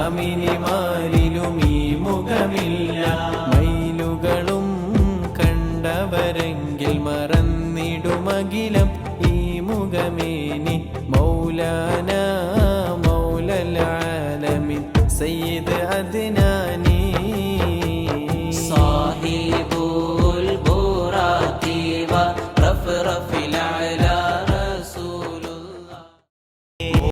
കാമിനിമാരിലും ഈ മുഖമില്ല. മൈലുകളും കണ്ടവരെങ്കിൽ മറന്നിടുമകിലം ഈ മുഖമേനി. മൗലാന മൗലൽ ആലമീൻ സയ്യിദ്